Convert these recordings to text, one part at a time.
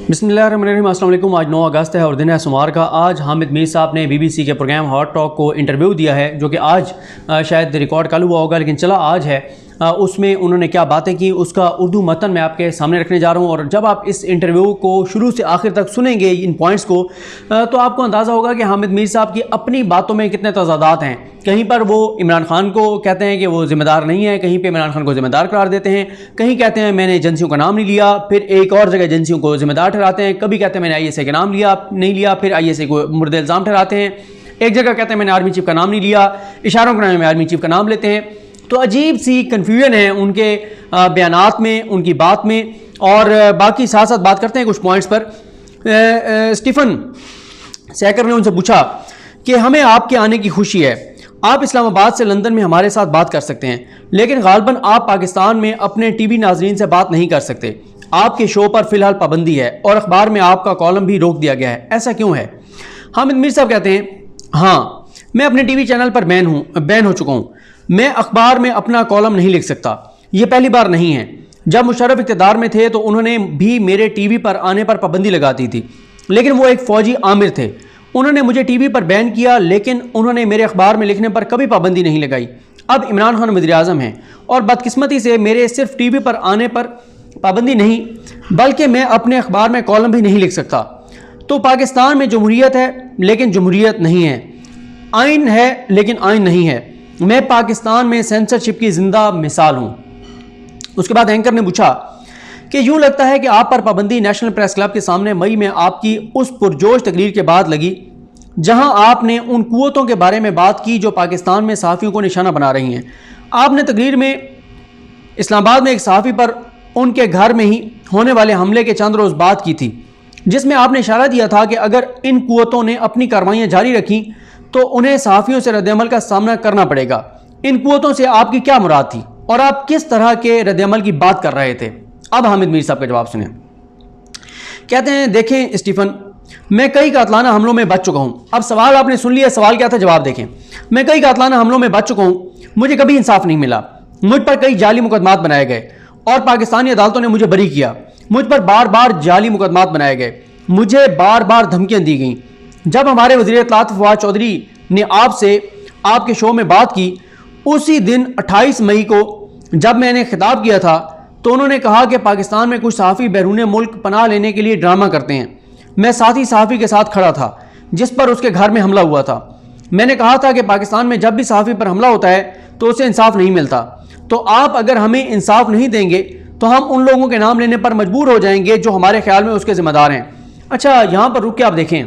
बिस्मिल्लाहिर्रहमानिर्रहीम। अस्सलाम वालेकुम। आज 9 अगस्त है और दिन है सोमवार का। आज हामिद मीर साहब ने BBC के प्रोग्राम हॉट टॉक को इंटरव्यू दिया है, जो कि आज शायद रिकॉर्ड कल हुआ होगा, लेकिन चला आज है। उसमें उन्होंने क्या बातें की उसका उर्दू मतन मैं आपके सामने रखने जा रहा हूँ। और जब आप इस इंटरव्यू को शुरू से आखिर तक सुनेंगे इन पॉइंट्स को, तो आपको अंदाज़ा होगा कि हामिद मीर साहब की अपनी बातों में कितने तज़ादात हैं। कहीं पर वो इमरान खान को कहते हैं कि वो ज़िम्मेदार नहीं है, कहीं पे इमरान खान को ज़िम्मेदार करार देते हैं, कहीं कहते हैं मैंने एजेंसियों का नाम नहीं लिया, फिर एक और जगह एजेंसियों को ज़िम्मेदार ठहराते हैं, कभी कहते हैं मैंने ISA का नाम नहीं लिया, फिर ISA को मुर्द इल्ज़ाम ठहराते हैं, एक जगह कहते हैं मैंने आर्मी चीफ का नाम नहीं लिया, इशारों के नाम में आर्मी चीफ का नाम लेते हैं। तो अजीब सी कन्फ्यूजन है उनके बयानात में, उनकी बात में। और बाकी साथ साथ बात करते हैं कुछ पॉइंट्स पर। स्टीफन सैकर ने उनसे पूछा कि हमें आपके आने की खुशी है, आप इस्लामाबाद से लंदन में हमारे साथ बात कर सकते हैं, लेकिन गालबन आप पाकिस्तान में अपने TV नाजरीन से बात नहीं कर सकते। आपके शो पर फिलहाल पाबंदी है और अखबार में आपका कॉलम भी रोक दिया गया है, ऐसा क्यों है? हामिद मीर साहब कहते हैं, हाँ मैं अपने TV चैनल पर बैन हो चुका हूँ। मैं अखबार में अपना कॉलम नहीं लिख सकता। ये पहली बार नहीं है। जब मुशर्रफ इक़्तिदार में थे तो उन्होंने भी मेरे TV पर आने पर पाबंदी लगा दी थी, लेकिन वो एक फ़ौजी आमिर थे। उन्होंने मुझे TV पर बैन किया, लेकिन उन्होंने मेरे अखबार में लिखने पर कभी पाबंदी नहीं लगाई। अब इमरान खान वज़ीर आज़म हैं और बदकिस्मती से मेरे सिर्फ TV पर आने पर पाबंदी नहीं, बल्कि मैं अपने अखबार में कॉलम भी नहीं लिख सकता। तो पाकिस्तान में जमहूरियत है लेकिन जमहूरियत नहीं है, आइन है लेकिन आइन नहीं है। मैं पाकिस्तान में सेंसरशिप की जिंदा मिसाल हूँ। उसके बाद एंकर ने पूछा कि यूँ लगता है कि आप पर पाबंदी नेशनल प्रेस क्लब के सामने मई में आपकी उस पुरजोश तकरीर के बाद लगी, जहां आपने उन कुव्वतों के बारे में बात की जो पाकिस्तान में सहाफ़ियों को निशाना बना रही हैं। आपने तकरीर में इस्लामाबाद में एक सहाफ़ी पर उनके घर में ही होने वाले हमले के चंद रोज़ बात की थी, जिसमें आपने इशारा दिया था कि अगर इन कुव्वतों ने अपनी कार्रवाइयाँ जारी रखी तो उन्हें सहाफ़ियों से रद्द-ए-अमल का सामना करना पड़ेगा। इन कुव्वतों से आपकी क्या मुराद थी और आप किस तरह के रद्द-ए-अमल की बात कर रहे थे? अब हामिद मीर साहब का जवाब सुने। कहते हैं, देखें स्टीफन, मैं कई कातलाना हमलों में बच चुका हूँ। अब सवाल आपने सुन लिया, सवाल क्या था, जवाब देखें। मैं कई कातलाना हमलों में बच चुका हूँ, मुझे कभी इंसाफ नहीं मिला, मुझ पर कई जाली मुकदमात बनाए गए और पाकिस्तानी अदालतों ने मुझे बरी किया। मुझ पर बार बार जाली मुकदमात बनाए गए, मुझे बार बार धमकियाँ दी गई। जब हमारे वज़ीर इत्तलात फवाद चौधरी ने आपसे आपके शो में बात की, उसी दिन 28 मई को जब मैंने खिताब किया था, तो उन्होंने कहा कि पाकिस्तान में कुछ सहाफ़ी बैरून मुल्क पनाह लेने के लिए ड्रामा करते हैं। मैं साथी सहाफ़ी के साथ खड़ा था जिस पर उसके घर में हमला हुआ था। मैंने कहा था कि पाकिस्तान में जब भी सहाफ़ी पर हमला होता है तो उसे इंसाफ नहीं मिलता, तो आप अगर हमें इंसाफ नहीं देंगे तो हम उन लोगों के नाम लेने पर मजबूर हो जाएंगे जो हमारे ख्याल में उसके ज़िम्मेदार हैं। अच्छा, यहाँ पर रुक के आप देखें,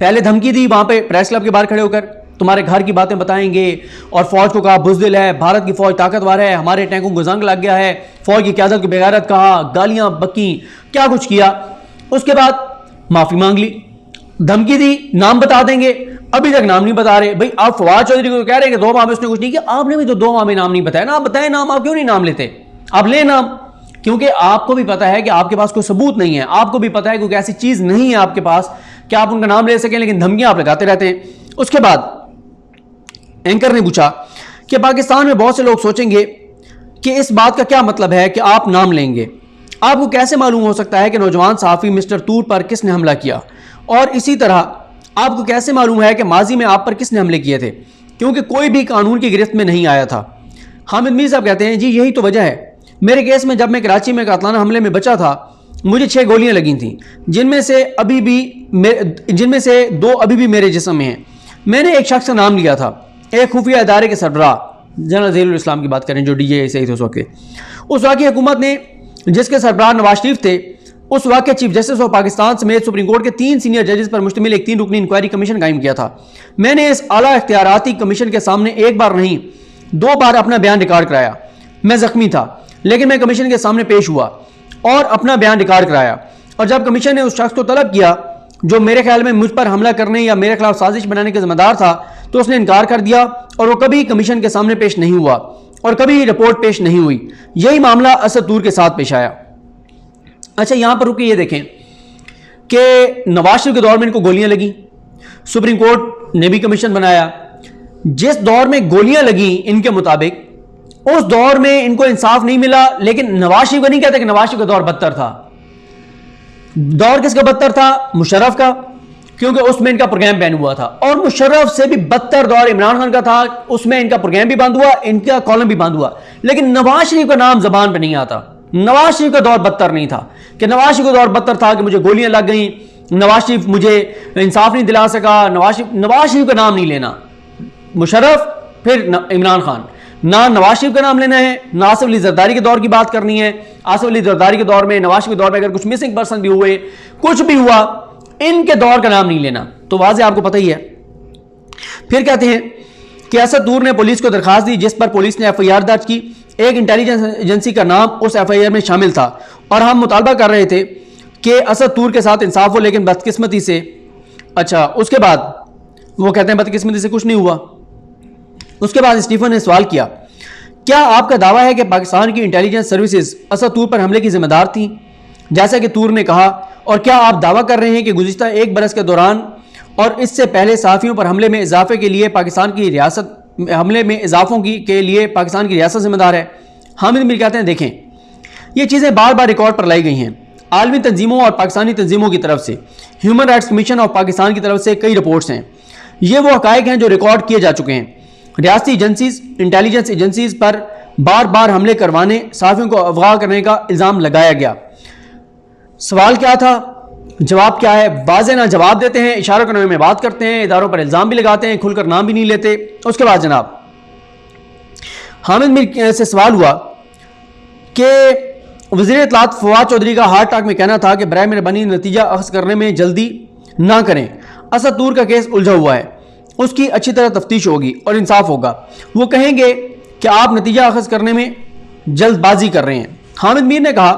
पहले धमकी दी वहाँ पे प्रेस क्लब के बाहर खड़े होकर, तुम्हारे घर की बातें बताएंगे, और फौज को कहा बुज़दिल है, भारत की फौज ताकतवर है, हमारे टैंकों को जंग लग गया है, फौज की क़यादत को बेगैरत कहा, गालियां बकी, क्या कुछ किया। उसके बाद माफ़ी मांग ली, धमकी दी, नाम बता देंगे, अभी तक नाम नहीं बता रहे। भाई आप फवाद चौधरी को कह रहे हैं कि 2 माह में उसने कुछ नहीं किया, आपने भी तो 2 माह में नाम नहीं बताया ना। आप बताए नाम, आप क्यों नहीं नाम लेते? आप ले नाम, क्योंकि आपको भी पता है कि आपके पास कोई सबूत नहीं है, आपको भी पता है कोई ऐसी चीज़ नहीं है आपके पास कि आप उनका नाम ले सकें, लेकिन धमकियां आप लगाते रहते हैं। उसके बाद एंकर ने पूछा कि पाकिस्तान में बहुत से लोग सोचेंगे कि इस बात का क्या मतलब है कि आप नाम लेंगे। आपको कैसे मालूम हो सकता है कि नौजवान सहाफ़ी मिस्टर तूर पर किसने हमला किया, और इसी तरह आपको कैसे मालूम है कि माजी में आप पर किसने हमले किए थे, क्योंकि कोई भी कानून की गिरफ्त में नहीं आया था। हामिद मीर साहब कहते हैं, जी यही तो वजह है। मेरे केस में जब मैं कराची में कातलाना हमले में बचा था, मुझे 6 गोलियां लगी थीं, जिनमें से 2 अभी भी मेरे जिस्म में हैं। मैंने एक शख्स का नाम लिया था, एक खुफिया इदारे के सरबराह, जनरल ज़हीरुल इस्लाम की बात करें जो DJ सही थे उस वक्त की हुकूमत ने, जिसके सरबराह नवाज शरीफ थे, उस वक्त चीफ जस्टिस ऑफ पाकिस्तान समेत सुप्रीम कोर्ट के 3 सीनियर जजेस पर मुश्तमिल एक 3 रुकनी इंक्वायरी कमीशन कायम किया था। मैंने इस आला इख्तियाराती कमीशन के सामने एक बार नहीं 2 बार अपना बयान रिकॉर्ड कराया। मैं जख्मी था, लेकिन मैं कमीशन के सामने पेश हुआ और अपना बयान रिकॉर्ड कराया, और जब कमीशन ने उस शख्स को तलब किया जो मेरे ख्याल में मुझ पर हमला करने या मेरे खिलाफ साजिश बनाने का जिम्मेदार था, तो उसने इनकार कर दिया और वो कभी कमीशन के सामने पेश नहीं हुआ और कभी रिपोर्ट पेश नहीं हुई। यही मामला असद तूर के साथ पेश आया। अच्छा, यहां पर रुके, ये देखें कि नवाज शरीफ के दौर में इनको गोलियां लगी, सुप्रीम कोर्ट ने भी कमीशन बनाया। जिस दौर में गोलियां लगी इनके मुताबिक, उस दौर में इनको इंसाफ नहीं मिला, लेकिन नवाज शरीफ को नहीं कहते कि नवाज शरीफ का दौर बदतर था। दौर किसका बदतर था? मुशर्रफ का, क्योंकि उसमें इनका प्रोग्राम बैन हुआ था। और मुशर्रफ से भी बदतर दौर इमरान खान का था, उसमें इनका प्रोग्राम भी बंद हुआ, इनका कॉलम भी बंद हुआ। लेकिन नवाज शरीफ का नाम जबान पर नहीं आता। नवाज शरीफ का दौर बदतर नहीं था कि नवाज शरीफ का दौर बदतर था कि मुझे गोलियां लग गई, नवाज शरीफ मुझे इंसाफ नहीं दिला सका, नवाज शरीफ का नाम नहीं लेना। मुशर्रफ फिर इमरान खान, ना नवाज शरीफ का नाम लेना है, ना आसिफ अली जरदारी के दौर की बात करनी है। आसिफ अली जरदारी के दौर में, नवाज शरीफ के दौर में अगर कुछ मिसिंग पर्सन भी हुए, कुछ भी हुआ, इनके दौर का नाम नहीं लेना। तो वाज़े आपको पता ही है। फिर कहते हैं कि असद दूर ने पुलिस को दरखास्त दी, जिस पर पुलिस ने FIR दर्ज की। एक इंटेलिजेंस एजेंसी का नाम उस FIR में शामिल था और हम मुतालबा कर रहे थे कि असद दूर के साथ इंसाफ हो, लेकिन बदकिस्मती से, अच्छा उसके बाद वो कहते हैं बदकिस्मती से कुछ नहीं हुआ। उसके बाद स्टीफन ने सवाल किया, क्या आपका दावा है कि पाकिस्तान की इंटेलिजेंस सर्विसेज असद तूर पर हमले की जिम्मेदार थी, जैसा कि तूर ने कहा? और क्या आप दावा कर रहे हैं कि गुज़िश्ता एक बरस के दौरान और इससे पहले सहाफ़ियों पर हमले में इजाफे के लिए पाकिस्तान की रियासत के लिए पाकिस्तान की रियासत जिम्मेदार है? हामिद मीर कहते हैं, देखें ये चीज़ें बार बार रिकॉर्ड पर लाई गई हैं, आलमी तंजीमों और पाकिस्तानी तंजीमों की तरफ से, human rights commission of Pakistan की तरफ से कई रिपोर्ट्स हैं। ये वो हक़ाइक़ हैं जो रिकॉर्ड किए जा चुके हैं। रियासती एजेंसीज, इंटेलिजेंस एजेंसीज पर बार बार हमले करवाने, सहाफ़ियों को अगवा करने का इल्ज़ाम लगाया गया। सवाल क्या था, जवाब क्या है? वाज़े ना जवाब देते हैं, इशारों के नोए में बात करते हैं, इदारों पर इल्ज़ाम भी लगाते हैं, खुलकर नाम भी नहीं लेते। उसके बाद जनाब हामिद मीर से सवाल हुआ कि वज़ीर इत्तलात फवाद चौधरी का हार्ट टॉक में कहना था कि बराए मेहरबानी नतीजा अख्ज़ करने में जल्दी ना करें, असद तूर का केस उलझा हुआ है, उसकी अच्छी तरह तफ्तीश होगी और इंसाफ होगा। वो कहेंगे कि आप नतीजा अख्ज़ करने में जल्दबाजी कर रहे हैं। हामिद मीर ने कहा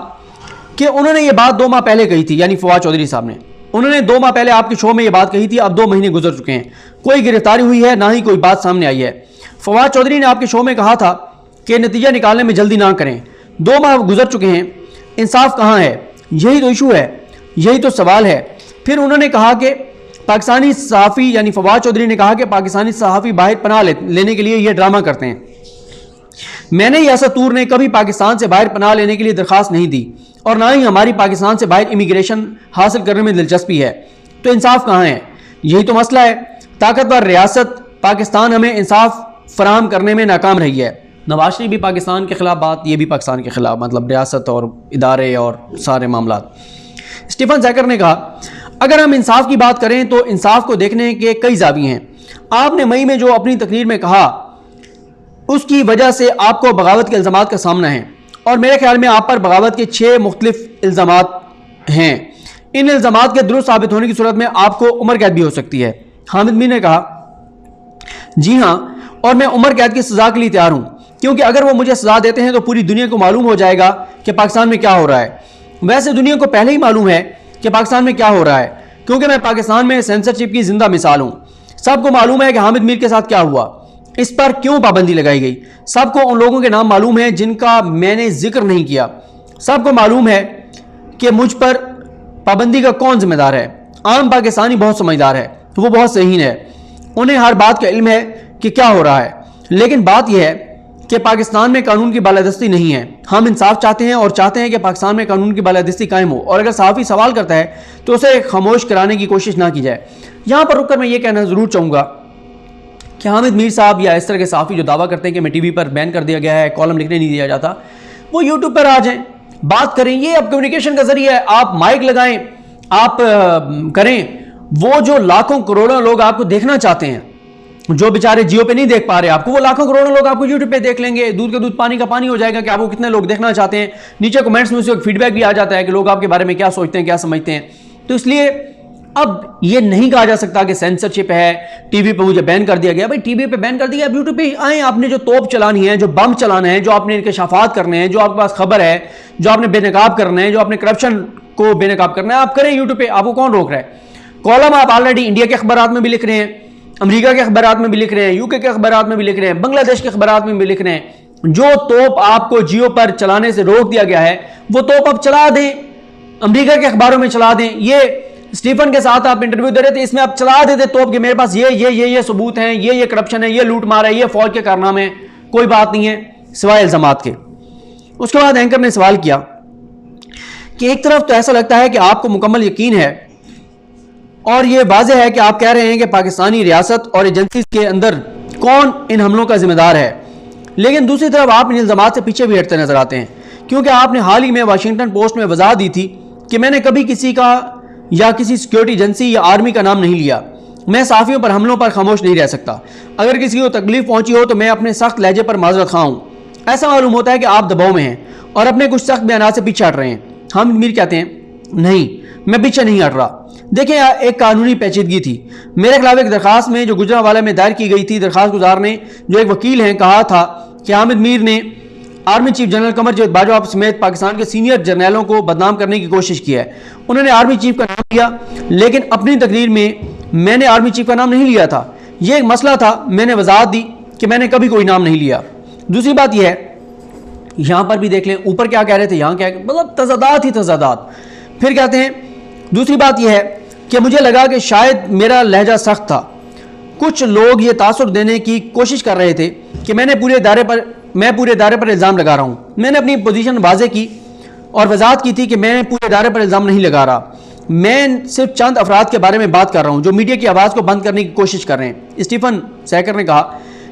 कि उन्होंने ये बात 2 माह पहले कही थी, यानी फवाद चौधरी साहब ने, उन्होंने 2 माह पहले आपके शो में ये बात कही थी। अब 2 महीने गुजर चुके हैं, कोई गिरफ्तारी हुई है, ना ही कोई बात सामने आई है। फवाद चौधरी ने आपके शो में कहा था कि नतीजा निकालने में जल्दी ना करें। 2 माह गुजर चुके हैं, इंसाफ कहाँ है? यही तो इशू है, यही तो सवाल है। फिर उन्होंने कहा कि पाकिस्तानी सहाफ़ी, यानी फवाद चौधरी ने कहा कि पाकिस्तानी सहाफ़ी बाहर पनाह लेने के लिए ये ड्रामा करते हैं। मैंने या असद तूर ने कभी पाकिस्तान से बाहर पनाह लेने के लिए दरख्वास्त नहीं दी और ना ही हमारी पाकिस्तान से बाहर इमिग्रेशन हासिल करने में दिलचस्पी है। तो इंसाफ कहाँ है? यही तो मसला है। ताकतवर रियासत पाकिस्तान हमें इंसाफ फराहम करने में नाकाम रही है। नवाज शरीफ भी पाकिस्तान के खिलाफ बात, ये भी पाकिस्तान के खिलाफ, मतलब रियासत और इदारे और सारे मामला। स्टीफन जैकर ने कहा, अगर हम इंसाफ की बात करें तो इंसाफ को देखने के कई ज़ाविये हैं। आपने मई में जो अपनी तकरीर में कहा, उसकी वजह से आपको बगावत के इल्ज़ामात का सामना है और मेरे ख्याल में आप पर बगावत के 6 मुख्तलिफ इल्ज़ामात हैं। इन इल्ज़ामात के दुरुस्त साबित होने की सूरत में आपको उम्र कैद भी हो सकती है। हामिद मीर ने कहा, जी हाँ, और मैं उम्र कैद की सज़ा के लिए तैयार हूँ, क्योंकि अगर वो मुझे सज़ा देते हैं तो पूरी दुनिया को मालूम हो जाएगा कि पाकिस्तान में क्या हो रहा है। वैसे दुनिया को पहले ही मालूम है कि पाकिस्तान में क्या हो रहा है, क्योंकि मैं पाकिस्तान में सेंसरशिप की जिंदा मिसाल हूँ। सबको मालूम है कि हामिद मीर के साथ क्या हुआ, इस पर क्यों पाबंदी लगाई गई। सबको उन लोगों के नाम मालूम है जिनका मैंने जिक्र नहीं किया। सबको मालूम है कि मुझ पर पाबंदी का कौन जिम्मेदार है। आम पाकिस्तानी बहुत समझदार है, वो बहुत सहीन है, उन्हें हर बात का इल्म है कि क्या हो रहा है। लेकिन बात यह है कि पाकिस्तान में कानून की बालादस्ती नहीं है। हम इंसाफ चाहते हैं और चाहते हैं कि पाकिस्तान में कानून की बालादस्ती कायम हो, और अगर सहाफ़ी सवाल करता है तो उसे खामोश कराने की कोशिश ना की जाए। यहाँ पर रुककर मैं ये कहना ज़रूर चाहूँगा कि हामिद मीर साहब या इस तरह के सहाफ़ी जो दावा करते हैं कि मैं TV पर बैन कर दिया गया है, कॉलम लिखने नहीं दिया जाता, वो YouTube पर आ जाएँ, बात करें। ये अब कम्युनिकेशन का ज़रिया है, आप माइक लगाएं, आप करें। वो जो लाखों करोड़ों लोग आपको देखना चाहते हैं, जो बेचारे जियो पे नहीं देख पा रहे आपको, वो लाखों करोड़ों लोग आपको YouTube पे देख लेंगे। दूध का दूध पानी का पानी हो जाएगा कि आपको कितने लोग देखना चाहते हैं। नीचे कमेंट्स में उसका फीडबैक भी आ जाता है कि लोग आपके बारे में क्या सोचते हैं, क्या समझते हैं। तो इसलिए अब ये नहीं कहा जा सकता कि सेंसरशिप है, टीवी पे मुझे बैन कर दिया गया। भाई टीवी पे बैन कर दिया, अब यूट्यूब पे आए, आपने जो तोप चलानी है, जो बम चलाना है, जो आपने इंकशाफात करने हैं, जो आपके पास खबर है, जो आपने बेनकाब करना है, जो आपने करप्शन को बेनकाब करना है, आप करें यूट्यूब पे। आपको कौन रोक रहा है? कॉलम आप ऑलरेडी इंडिया के अखबारात में भी लिख रहे हैं, अमेरिका के अखबारात में भी लिख रहे हैं, यूके के अखबारात में भी लिख रहे हैं, बांग्लादेश के अखबारात में भी लिख रहे हैं। जो तोप आपको जियो पर चलाने से रोक दिया गया है, वो तोप आप चला दें, अमेरिका के अखबारों में चला दें। ये स्टीफन के साथ आप इंटरव्यू दे रहे थे, इसमें आप चला देते तोप के मेरे पास ये सबूत हैं, ये करप्शन है, ये लूट मार है, ये फौज के कारनामे हैं। कोई बात नहीं है सिवाय इल्जामात के। उसके बाद एंकर ने सवाल किया कि एक तरफ तो ऐसा लगता है कि आपको मुकम्मल यकीन है और ये वाज़ेह है कि आप कह रहे हैं कि पाकिस्तानी रियासत और एजेंसी के अंदर कौन इन हमलों का जिम्मेदार है, लेकिन दूसरी तरफ आप इन इल्ज़ामात से पीछे भी हटते नजर आते हैं, क्योंकि आपने हाल ही में वाशिंगटन पोस्ट में वजाहत दी थी कि मैंने कभी किसी का या किसी सिक्योरिटी एजेंसी या आर्मी का नाम नहीं लिया। मैं सहाफ़ियों पर हमलों पर खामोश नहीं रह सकता। अगर किसी को तकलीफ पहुंची हो तो मैं अपने सख्त लहजे पर माजरत खा हूँ। ऐसा मालूम होता है कि आप दबाव में हैं और अपने कुछ सख्त बयान से पीछे हट रहे हैं। हामिद मीर कहते हैं, नहीं, मैं पीछे नहीं हट रहा। देखें, एक कानूनी पेचीदगी थी। मेरे खिलाफ एक दरखास्त में जो गुजरांवाला में दायर की गई थी, दरखास्त गुजार ने, जो एक वकील हैं, कहा था कि हामिद मीर ने army chief general Qamar Javed Bajwa समेत पाकिस्तान के सीनियर जर्नलों को बदनाम करने की कोशिश की है। उन्होंने आर्मी चीफ का नाम लिया, लेकिन अपनी तकरीर में मैंने आर्मी चीफ का नाम नहीं लिया था। यह एक मसला था, मैंने वजाहत दी कि मैंने कभी कोई नाम नहीं लिया। दूसरी बात यह है, यहां पर भी देख लें, ऊपर क्या कह रहे थे, यहां क्या, मतलब तजादात ही तजादात। फिर कहते हैं, दूसरी बात यह है कि मुझे लगा कि शायद मेरा लहजा सख्त था। कुछ लोग ये तासुर देने की कोशिश कर रहे थे कि मैं पूरे दायरे पर इल्ज़ाम लगा रहा हूँ। मैंने अपनी पोजीशन वाज़े की और वजाहत की थी कि मैं पूरे दायरे पर इल्ज़ाम नहीं लगा रहा। मैं सिर्फ चंद अफराद के बारे में बात कर रहा हूँ जो मीडिया की आवाज़ को बंद करने की कोशिश कर रहे हैं। स्टीफन सैकर ने कहा,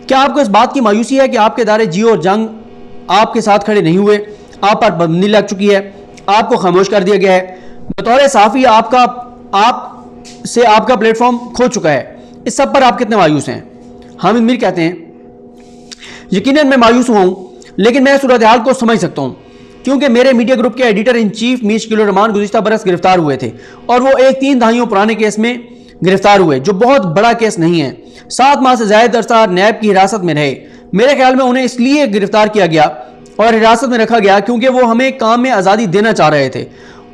क्या आपको इस बात की मायूसी है कि आपके इदारे जियो और जंग आपके साथ खड़े नहीं हुए? आप पर पाबंदी लग चुकी है, आपको खामोश कर दिया गया है। बतौर सहाफ़ी आपका प्लेटफॉर्म खो चुका है। इस सब पर आप कितने मायूस हैं? हामिद मीर कहते हैं, यकीनन मैं मायूस हुआ हूँ, लेकिन मैं सूरत हाल को समझ सकता हूँ, क्योंकि मेरे मीडिया ग्रुप के editor in chief Mir Shakeel उर रहमान गुज़िश्ता बरस गिरफ्तार हुए थे और वो एक 3 दहाइयों पुराने केस में गिरफ्तार हुए, जो बहुत बड़ा केस नहीं है। 7 माह से ज़्यादा अरसा नैब की हिरासत में रहे। मेरे ख्याल में उन्हें इसलिए गिरफ्तार किया गया और हिरासत में रखा गया क्योंकि वो हमें काम में आज़ादी देना चाह रहे थे।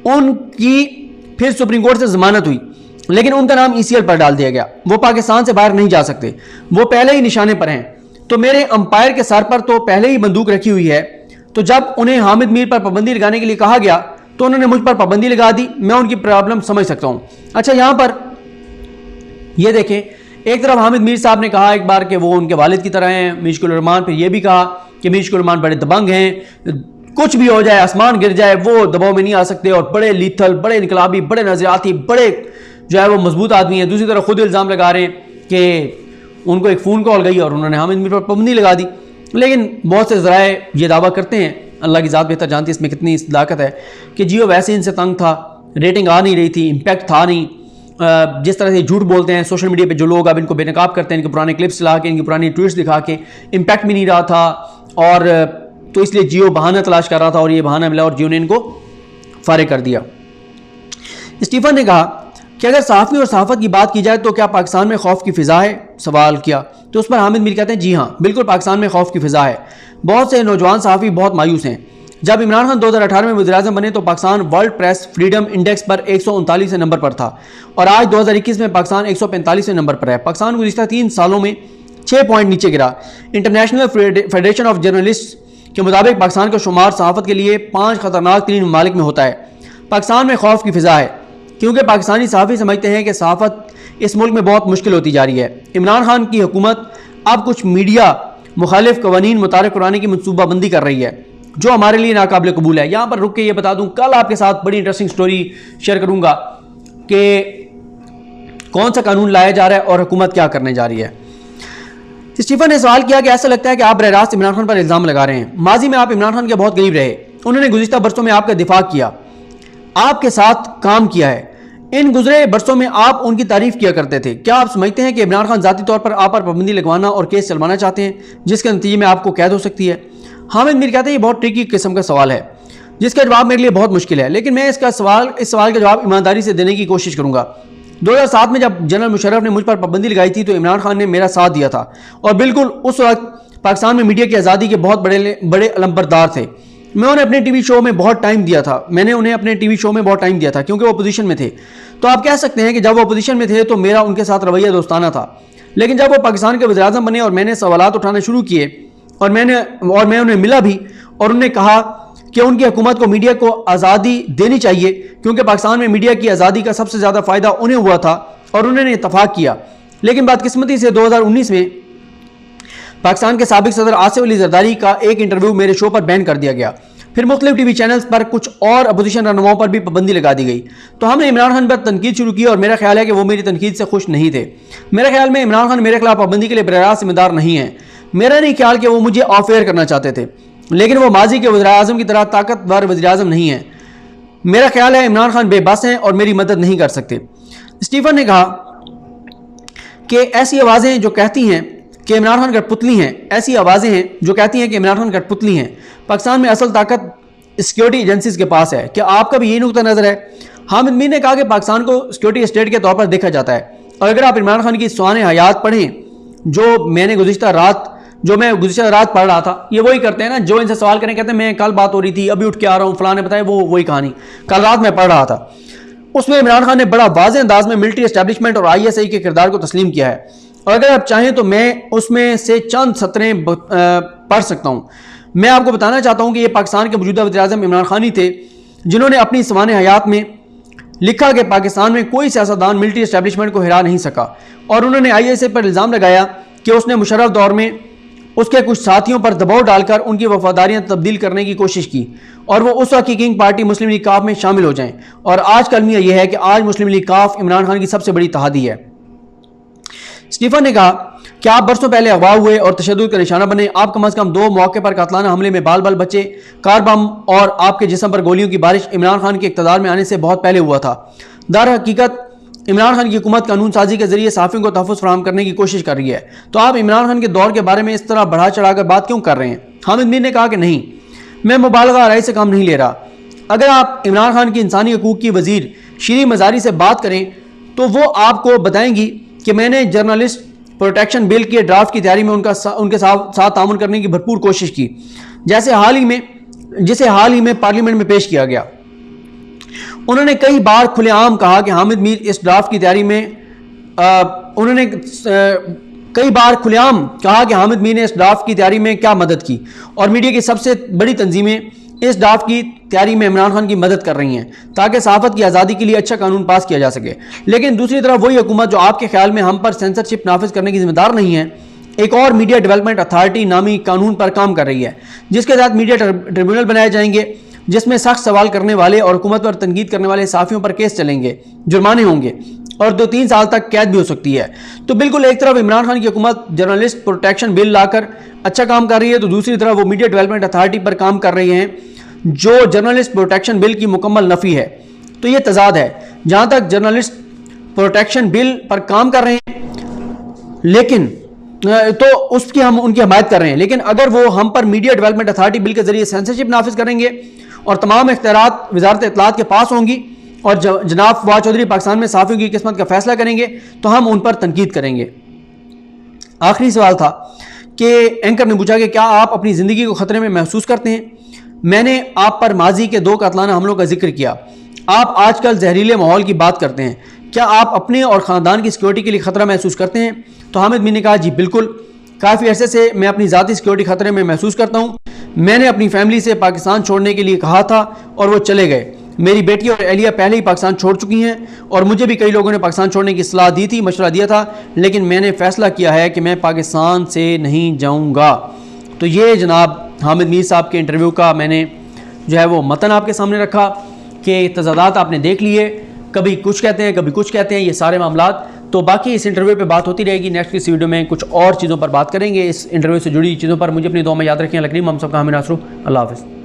उनकी फिर सुप्रीम कोर्ट से जमानत हुई, लेकिन उनका नाम ECL पर डाल दिया गया। वो पाकिस्तान से बाहर नहीं जा सकते, वो पहले ही निशाने पर हैं। तो मेरे अंपायर के सर पर तो पहले ही बंदूक रखी हुई है। तो जब उन्हें हामिद मीर पर पाबंदी लगाने के लिए कहा गया तो उन्होंने मुझ पर पाबंदी लगा दी। मैं उनकी प्रॉब्लम समझ सकता हूं। अच्छा, यहां पर ये देखें, एक तरफ हामिद मीर साहब ने कहा एक बार कि वो उनके वालिद की तरह हैं मीर शकील उर रहमान, फिर ये भी कहा कि मीर शकील उर रहमान बड़े दबंग हैं, कुछ भी हो जाए, आसमान गिर जाए, वो दबाव में नहीं आ सकते, और बड़े लीथल, बड़े इनकलाबी, बड़े नजरियाती, बड़े जो है वो मजबूत आदमी है। दूसरी तरफ खुद इल्ज़ाम लगा रहे हैं कि उनको एक फ़ोन कॉल गई और उन्होंने हामिद मीर पर पाबंदी लगा दी। लेकिन बहुत से ज़राए ये दावा करते हैं, अल्लाह की ज़ात बेहतर जानती है इसमें कितनी सदाकत है, कि जियो वैसे इनसे तंग था, रेटिंग आ नहीं रही थी, इम्पैक्ट था नहीं। जिस तरह से झूठ बोलते हैं सोशल मीडिया पे जो लोग, अब इनको बेनकाब करते हैं, इनके पुराने क्लिप्स ला के, इनकी पुरानी ट्वीट्स दिखा के, इम्पैक्ट भी नहीं रहा था, और तो इसलिए जियो बहाना तलाश कर रहा था और ये बहाना मिला और जियो ने इनको फारिग कर दिया। स्टीफन ने कहा कि अगर सहाफ़ी और सहाफ़त की बात की जाए तो क्या पाकिस्तान में खौफ की फ़िज़ा है? सवाल किया तो उस पर हामिद मीर कहते हैं, जी हाँ, बिल्कुल पाकिस्तान में खौफ की फ़िज़ा है। बहुत से नौजवान सहाफ़ी बहुत मायूस हैं। जब इमरान खान 2018 में वज़ीर-ए-आज़म बने तो Pakistan world press freedom index पर 139वें नंबर पर था और आज 2021 में पाकिस्तान 145वें नंबर पर है। पाकिस्तान गुज़िश्ता 3 सालों में 6 पॉइंट नीचे गिरा। इंटरनेशनल फेडरेशन ऑफ जर्नलिस्ट के मुताबिक पाकिस्तान का शुमार सहाफ़त के लिए 5 ख़तरनाक 3 ममालिक में होता है। पाकिस्तान में खौफ की फ़िज़ा है क्योंकि पाकिस्तानी सहाफ़ी समझते हैं कि सहाफ़त इस मुल्क में बहुत मुश्किल होती जा रही है। इमरान खान की हुकूमत अब कुछ मीडिया मुखालिफ कवानीन मुतारिफ कराने की मनसूबाबंदी कर रही है जो हमारे लिए नाकाबिल कबूल है। यहाँ पर रुक के ये बता दूँ, कल आपके साथ बड़ी इंटरेस्टिंग स्टोरी शेयर करूँगा कि कौन सा कानून लाया जा रहा है और हुकूमत क्या करने जा रही है। स्टीफन ने सवाल किया कि ऐसा लगता है कि आप बरह रास्त इमरान खान पर इल्ज़ाम लगा रहे हैं। माजी में आप इमरान खान के बहुत करीब रहे, उन्होंने गुज़िश्ता बरसों में आपका दिफा किया, आपके साथ काम किया है। इन गुजरे बरसों में आप उनकी तारीफ किया करते थे। क्या आप समझते हैं कि इमरान खान ज़ाती तौर पर आप पर पाबंदी लगवाना और केस चलवाना चाहते हैं जिसके नतीजे में आपको कैद हो सकती है? हामिद मीर कहते हैं, ये बहुत ट्रिकी किस्म का सवाल है जिसका जवाब मेरे लिए बहुत मुश्किल है, लेकिन मैं इस सवाल का जवाब ईमानदारी से देने की कोशिश करूँगा। 2007 में जब जनरल मुशर्रफ ने मुझ पर पाबंदी लगाई थी तो इमरान खान ने मेरा साथ दिया था और बिल्कुल उस वक्त पाकिस्तान में मीडिया की आज़ादी के बहुत बड़े अलंबरदार थे। मैं उन्हें अपने टीवी शो में बहुत टाइम दिया था क्योंकि वो अपोजिशन में थे। तो आप कह सकते हैं कि जब वो अपोजिशन में थे तो मेरा उनके साथ रवैया दोस्ताना था, लेकिन जब वो पाकिस्तान के वज़ीर-ए-आज़म बने और मैंने सवालात उठाने शुरू किए और मैं उन्हें मिला भी और उन्होंने कहा कि उनकी हुकूमत को मीडिया को आज़ादी देनी चाहिए क्योंकि पाकिस्तान में मीडिया की आज़ादी का सबसे ज़्यादा फ़ायदा उन्हें हुआ था और उन्होंने इत्तफाक किया। लेकिन बदकिस्मती से 2019 में पाकिस्तान के साबिक सदर आसिफ अली जरदारी का एक इंटरव्यू मेरे शो पर बैन कर दिया गया। फिर मुख्तलिफ टीवी चैनल्स पर कुछ और अपोजिशन रहनुमाओं पर भी पाबंदी लगा दी गई। तो हमने इमरान खान पर तनकीद शुरू की और मेरा ख्याल है कि वो मेरी तनकीद से खुश नहीं थे। मेरे ख्याल में इमरान खान मेरे खिलाफ पाबंदी के लिए बराह जिम्मेदार नहीं है। मेरा नहीं ख्याल कि वो मुझे ऑफ एयर करना चाहते थे, लेकिन वो माजी के वज़ीर-ए-आज़म की तरह ताकतवर वज़ीर-ए-आज़म नहीं है। मेरा ख्याल है इमरान खान बेबस हैं और मेरी मदद नहीं कर सकते। स्टीफन ने कहा कि ऐसी आवाज़ें जो कहती हैं कि इमरान खान कठपुतली हैं, ऐसी आवाज़ें हैं जो कहती हैं कि इमरान खान कठपुतली हैं। पाकिस्तान में असल ताकत सिक्योरिटी एजेंसीज के पास है। क्या आपका भी यही नुक्ता नज़र है? हामिद मीर ने कहा कि पाकिस्तान को सिक्योरिटी स्टेट के तौर पर देखा जाता है, और अगर आप इमरान खान की सुआने हयात पढ़ें, जो मैं गुज़िश्ता रात पढ़ रहा था, ये वही करते हैं ना, जो इनसे सवाल करें कहते हैं मैं कल बात हो रही थी, अभी उठ के आ रहा हूँ, फलां ने बताया, वो वही कहानी कल रात में पढ़ रहा था। उसमें इमरान खान ने बड़ा वाज़ेह अंदाज में मिलिट्री एस्टैब्लिशमेंट और ISI के किरदार को तस्लीम किया है, और अगर आप चाहें तो मैं उसमें से चंद सतरें पढ़ सकता हूँ। मैं आपको बताना चाहता हूँ कि ये पाकिस्तान के मौजूदा वज़ीर-ए-आज़म इमरान खान ही थे जिन्होंने अपनी सवाने हयात में लिखा कि पाकिस्तान में कोई सियासतदान मिलिट्री एस्टैब्लिशमेंट को हिरा नहीं सका, और उन्होंने ISI पर इल्ज़ाम लगाया कि उसने मुशर्रफ दौर में उसके कुछ साथियों पर दबाव डालकर उनकी वफादारियां तब्दील करने की कोशिश की और वो उस वक्त की किंग पार्टी मुस्लिम लीग काफ में शामिल हो जाएं। और आज का अलमिया यह है कि आज मुस्लिम लीग काफ इमरान खान की सबसे बड़ी तहादी है। स्टीफन ने कहा कि आप बरसों पहले अगवा हुए और तशद्दुद का निशाना बने। आप कम अज़ कम 2 मौके पर कातलाना हमले में बाल बाल बचे। कार बम और आपके जिस्म पर गोलियों की बारिश इमरान खान के इक़्तिदार में आने से बहुत पहले हुआ था। दर हकीकत इमरान खान की हुकूमत कानून साजी के जरिए सहाफ़ियों को तहफ़्फ़ुज़ फराहम करने की कोशिश कर रही है। तो आप इमरान खान के दौर के बारे में इस तरह बढ़ा चढ़ाकर बात क्यों कर रहे हैं? हामिद मीर ने कहा कि नहीं, मैं मुबालगा आराई से काम नहीं ले रहा। अगर आप इमरान खान की इंसानी हकूक़ की वज़ीर शीरी मज़ारी से बात करें तो वो आपको बताएंगी कि मैंने जर्नलिस्ट प्रोटेक्शन बिल के ड्राफ्ट की तैयारी में उनके साथ तामुन करने की भरपूर कोशिश की, जिसे हाल ही में पार्लियामेंट में पेश किया गया। उन्होंने कई बार खुलेआम कहा कि हामिद मीर इस ड्राफ्ट की तैयारी में क्या मदद की, और मीडिया की सबसे बड़ी तंजीमें इस ड्राफ्ट की तैयारी में इमरान खान की मदद कर रही हैं ताकि सहाफ़त की आज़ादी के लिए अच्छा कानून पास किया जा सके। लेकिन दूसरी तरफ वही हुकूमत जो आपके ख्याल में हम पर सेंसरशिप नाफिज करने की जिम्मेदार नहीं है, एक और मीडिया डेवलपमेंट अथॉरिटी नामी कानून पर काम कर रही है, जिसके तहत मीडिया ट्रिब्यूनल बनाए जाएंगे, जिसमें सख्त सवाल करने वाले और हुकूमत पर तनकीद करने वाले सहाफ़ियों पर केस चलेंगे, जुर्माने होंगे और 2-3 साल तक कैद भी हो सकती है। तो बिल्कुल एक तरफ इमरान खान की हुकूमत जर्नलिस्ट प्रोटेक्शन बिल लाकर अच्छा काम कर रही है, तो दूसरी तरफ वो मीडिया डेवलपमेंट अथॉरिटी पर काम कर रही हैं जो जर्नलिस्ट प्रोटेक्शन बिल की मुकम्मल नफ़ी है। तो ये तजाद है। जहाँ तक जर्नलिस्ट प्रोटेक्शन बिल पर काम कर रहे हैं लेकिन तो उसकी हम उनकी हमायत कर रहे हैं, लेकिन अगर वो हम पर मीडिया डेवलपमेंट अथॉरिटी बिल के जरिए सेंसरशिप नाफिज करेंगे और तमाम इख्तियारात वजारत इत्तलात के पास होंगी और जनाब फवाद चौधरी पाकिस्तान में सहाफ़ियों की किस्मत का फैसला करेंगे तो हम उन पर तनकीद करेंगे। आखिरी सवाल था कि एंकर ने पूछा कि क्या आप अपनी ज़िंदगी को ख़तरे में महसूस करते हैं? मैंने आप पर माजी के 2 कातलाना हमलों का जिक्र किया। आप आजकल जहरीले माहौल की बात करते हैं। क्या आप अपने और ख़ानदान की सिक्योरिटी के लिए ख़तरा महसूस करते हैं? तो हामिद मीर ने कहा जी बिल्कुल, काफ़ी अरसे से मैं अपनी ज़ाती सिक्योरिटी ख़तरे में महसूस करता हूँ। मैंने अपनी फैमिली से पाकिस्तान छोड़ने के लिए कहा था और वो चले गए। मेरी बेटी और एलिया पहले ही पाकिस्तान छोड़ चुकी हैं और मुझे भी कई लोगों ने पाकिस्तान छोड़ने की सलाह दी थी, मशवरा दिया था, लेकिन मैंने फ़ैसला किया है कि मैं पाकिस्तान से नहीं जाऊँगा। तो ये जनाब हामिद मीर साहब के इंटरव्यू का मैंने जो है वो मतन आपके सामने रखा कि तजादात आपने देख लिए, कभी कुछ कहते हैं कभी कुछ कहते हैं, ये सारे मामलात। तो बाकी इस इंटरव्यू पे बात होती रहेगी। नेक्स्ट इस वीडियो में कुछ और चीज़ों पर बात करेंगे, इस इंटरव्यू से जुड़ी चीज़ों पर। मुझे अपनी दुआ में याद रखें। लकरीम हम सबका हमें नासरू। अल्लाह हाफ़िज़।